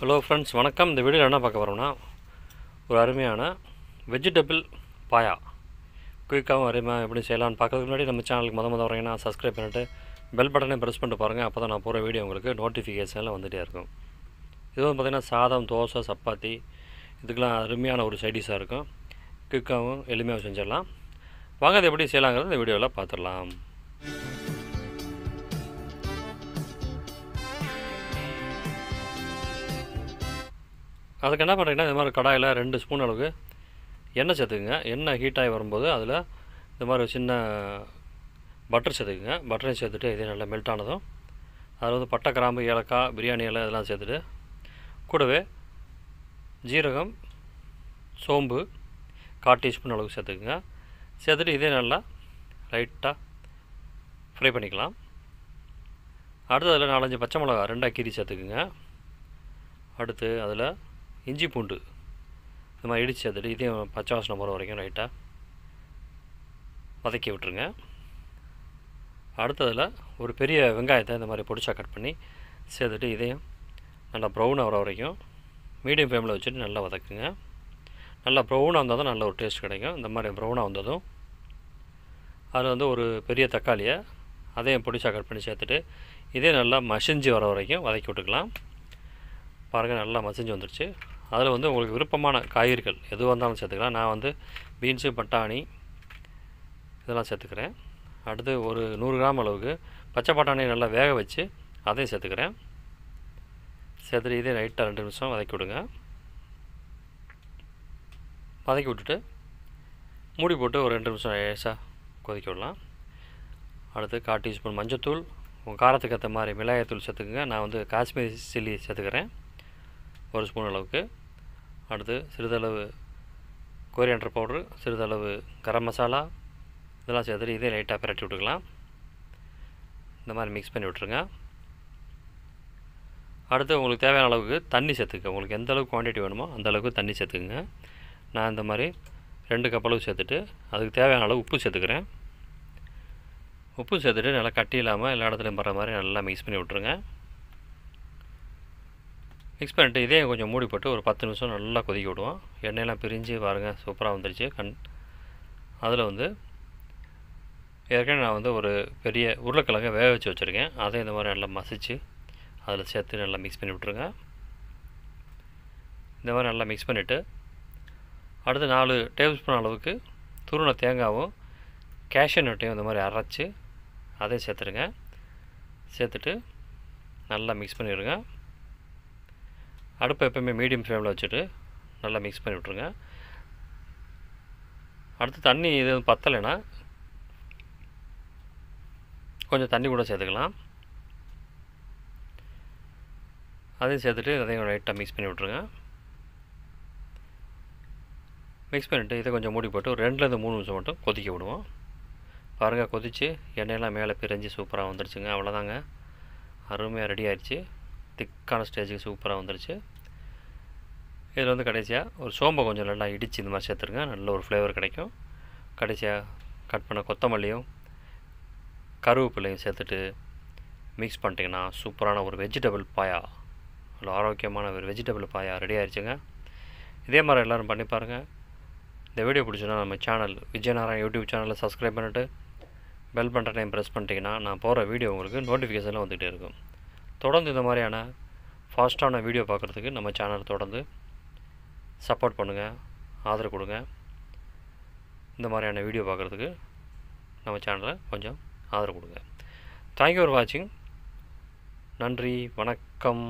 Hello friends, வணக்கம். இந்த வீடியோவில் என்ன பார்க்க வரோம்னா, ஒரு அருமையான வெஜிடபிள் பாயா குயிக்காகவும் அருமையாக எப்படி செய்யலாம்னு பார்க்கறதுக்கு முன்னாடி நம்ம சேனலுக்கு முத வரீங்கன்னா சப்ஸ்கிரைப் பண்ணிவிட்டு பெல் பட்டனை ப்ரெஸ் பண்ணிட்டு பாருங்கள். அப்போ தான் நான் போகிற வீடியோ உங்களுக்கு நோட்டிஃபிகேஷனில் வந்துகிட்டே இருக்கும். இது வந்து பார்த்திங்கன்னா சாதம், தோசை, சப்பாத்தி இதுக்கெலாம் அருமையான ஒரு சைடிஷாக இருக்கும். குயிக்காகவும் எளிமையாக செஞ்சிடலாம். வாங்க அது எப்படி செய்யலாங்கிறது இந்த வீடியோவில் பார்த்துடலாம். அதுக்கு என்ன பண்ணுறீங்கன்னா, இந்த மாதிரி கடாயில் 2 ஸ்பூன் அளவுக்கு எண்ணெய் சேர்த்துக்குங்க. எண்ணெய் ஹீட் ஆகி வரும்போது அதில் இந்த மாதிரி ஒரு சின்ன பட்டர் சேர்த்துக்குங்க. பட்டரையும் சேர்த்துட்டு இதே நல்லா மெல்ட் ஆனதும் அதில் வந்து பட்டை, கிராம்பு, ஏலக்காய், பிரியாணி இலை இதெல்லாம் சேர்த்துட்டு கூடவே ஜீரகம், சோம்பு 1/4 டீஸ்பூன் அளவுக்கு சேர்த்துக்குங்க. சேர்த்துட்டு இதே நல்லா லைட்டாக ஃப்ரை பண்ணிக்கலாம். அடுத்து அதில் 4-5 பச்சை மிளகா 2 கீரி சேர்த்துக்குங்க. அடுத்து அதில் இஞ்சி பூண்டு இந்த மாதிரி இடித்து சேர்த்துட்டு இதையும் பச்சை வாசனை போகிற வரைக்கும் லைட்டாக வதக்கி விட்டுருங்க. அடுத்ததில் ஒரு பெரிய வெங்காயத்தை இந்த மாதிரி பொடிச்சா கட் பண்ணி சேர்த்துட்டு இதையும் நல்லா ப்ரௌன் ஆகிற வரைக்கும் மீடியம் ஃப்ளேமில் வச்சுட்டு நல்லா வதக்குங்க. நல்லா ப்ரௌனாக வந்தால் தான் நல்ல ஒரு டேஸ்ட் கிடைக்கும். இந்த மாதிரி ப்ரௌனாக வந்ததும் அதில் வந்து ஒரு பெரிய தக்காளியை அதையும் பொடிச்சா கட் பண்ணி சேர்த்துட்டு இதே நல்லா மசிஞ்சு வர வரைக்கும் வதக்கி விட்டுக்கலாம். பாருங்கள், நல்லா மசிஞ்சு வந்துடுச்சு. அதில் வந்து உங்களுக்கு விருப்பமான காய்கறிகள் எதுவாக இருந்தாலும் சேர்த்துக்கலாம். நான் வந்து பீன்ஸு, பட்டாணி இதெல்லாம் சேர்த்துக்கிறேன். அடுத்து ஒரு 100 கிராம் அளவுக்கு பச்சை பட்டாணியை நல்லா வேக வச்சு அதையும் சேர்த்துக்கிறேன். சேர்த்துட்டு இதே லைட்டாக 2 நிமிஷம் வதக்கி விடுங்க. வதக்கி விட்டுட்டு மூடி போட்டு ஒரு 2 நிமிஷம் லேசாக கொதிக்க விடலாம். அடுத்து 1/4 டீஸ்பூன் மஞ்சத்தூள், உங்கள் காரத்துக்கு ஏற்ற மாதிரி மிளகாய்த்தூள் சேர்த்துக்குங்க. நான் வந்து காஷ்மீரி சில்லி சேர்த்துக்கிறேன் 1 ஸ்பூன் அளவுக்கு. அடுத்து சிறிதளவு கொரியாண்டர் பவுட்ரு, சிறிதளவு கரம் மசாலா இதெல்லாம் சேர்த்துட்டு இதே லைட்டாக பிரட்டி விட்டுக்கலாம். இந்த மாதிரி மிக்ஸ் பண்ணி விட்ருங்க. அடுத்து உங்களுக்கு தேவையான அளவுக்கு தண்ணி சேர்த்துக்க. உங்களுக்கு எந்த அளவுக்கு குவான்டிட்டி வேணுமோ அந்த அளவுக்கு தண்ணி சேர்த்துக்குங்க. நான் இந்த மாதிரி 2 கப் அளவு சேர்த்துட்டு அதுக்கு தேவையான அளவு உப்பு சேர்த்துக்கிறேன். உப்பு சேர்த்துட்டு நல்லா கட்டி இல்லாமல் எல்லா இடத்துலையும் படுற மாதிரி நல்லா மிக்ஸ் பண்ணி விட்ருங்க. மிக்ஸ் பண்ணிட்டு இதே கொஞ்சம் மூடி போட்டு ஒரு 10 நிமிஷம் நல்லா கொதிக்க விடுவோம். எண்ணெயெல்லாம் பிரிஞ்சு பாருங்கள், சூப்பராக வந்துடுச்சு. அதில் வந்து ஏற்கனவே நான் வந்து ஒரு பெரிய உருளைக்கிழங்கை வேக வச்சு வச்சுருக்கேன். அதை இந்த மாதிரி நல்லா மசிச்சு அதில் சேர்த்து நல்லா மிக்ஸ் பண்ணி விட்ருங்க. இந்த மாதிரி நல்லா மிக்ஸ் பண்ணிவிட்டு அடுத்து 4 டேபிள் ஸ்பூன் அளவுக்கு துருவின தேங்காவும் கேஷ்யூ நட்டையும் இந்த மாதிரி அரைச்சி அதையும் சேர்த்துருங்க. சேர்த்துட்டு நல்லா மிக்ஸ் பண்ணிடுங்க. அடுப்பை எப்போயுமே மீடியம் ஃப்ளேமில் வச்சுட்டு நல்லா மிக்ஸ் பண்ணி விட்ருங்க. அடுத்து தண்ணி இது பத்தலைன்னா கொஞ்சம் தண்ணி கூட சேர்த்துக்கலாம். அதையும் சேர்த்துட்டு அதையும் லைட்டாக மிக்ஸ் பண்ணி விட்ருங்க. மிக்ஸ் பண்ணிவிட்டு இதை கொஞ்சம் மூடி போட்டு ஒரு 2-3 நிமிஷம் மட்டும் கொதிக்க விடுவோம். பாருங்கள், கொதித்து எண்ணெயெல்லாம் மேலே பிரிஞ்சு சூப்பராக வந்துடுச்சுங்க. அவ்வளோதாங்க, அருமையாக ரெடி ஆகிடுச்சு. திக்கான ஸ்டேஜுக்கு சூப்பராக வந்துடுச்சு. இதில் வந்து கடைசியாக ஒரு சோம்பை கொஞ்சம் நல்லா இடித்து இந்த மாதிரி சேர்த்துருங்க. நல்ல ஒரு ஃப்ளேவர் கிடைக்கும். கடைசியாக கட் பண்ண கொத்தமல்லியும் கருவேப்பிலையும் சேர்த்துட்டு மிக்ஸ் பண்ணிட்டிங்கன்னா சூப்பரான ஒரு வெஜிடபிள் பாயா, அவ்வளோ ஆரோக்கியமான ஒரு வெஜிடபிள் பாயா ரெடி ஆகிடுச்சுங்க. இதே மாதிரி எல்லோரும் பண்ணி பாருங்கள். இந்த வீடியோ பிடிச்சுன்னா நம்ம சேனல் விஜயநாராயண் யூடியூப் சேனலில் சப்ஸ்கிரைப் பண்ணிவிட்டு பெல் பட்டனையும் ப்ரெஸ் பண்ணிட்டீங்கன்னா நான் போகிற வீடியோ உங்களுக்கு நோட்டிஃபிகேஷனில் வந்துகிட்டே இருக்கும். தொடர்ந்து இந்த மாதிரியான ஃபாஸ்ட்டான வீடியோ பார்க்குறதுக்கு நம்ம சேனல் தொடர்ந்து சப்போர்ட் பண்ணுங்கள், ஆதரவு கொடுங்க. இந்த மாதிரியான வீடியோ பார்க்குறதுக்கு நம்ம சேனலை கொஞ்சம் ஆதரவு கொடுங்க. தேங்க்யூ ஃபார் வாட்சிங். நன்றி, வணக்கம்.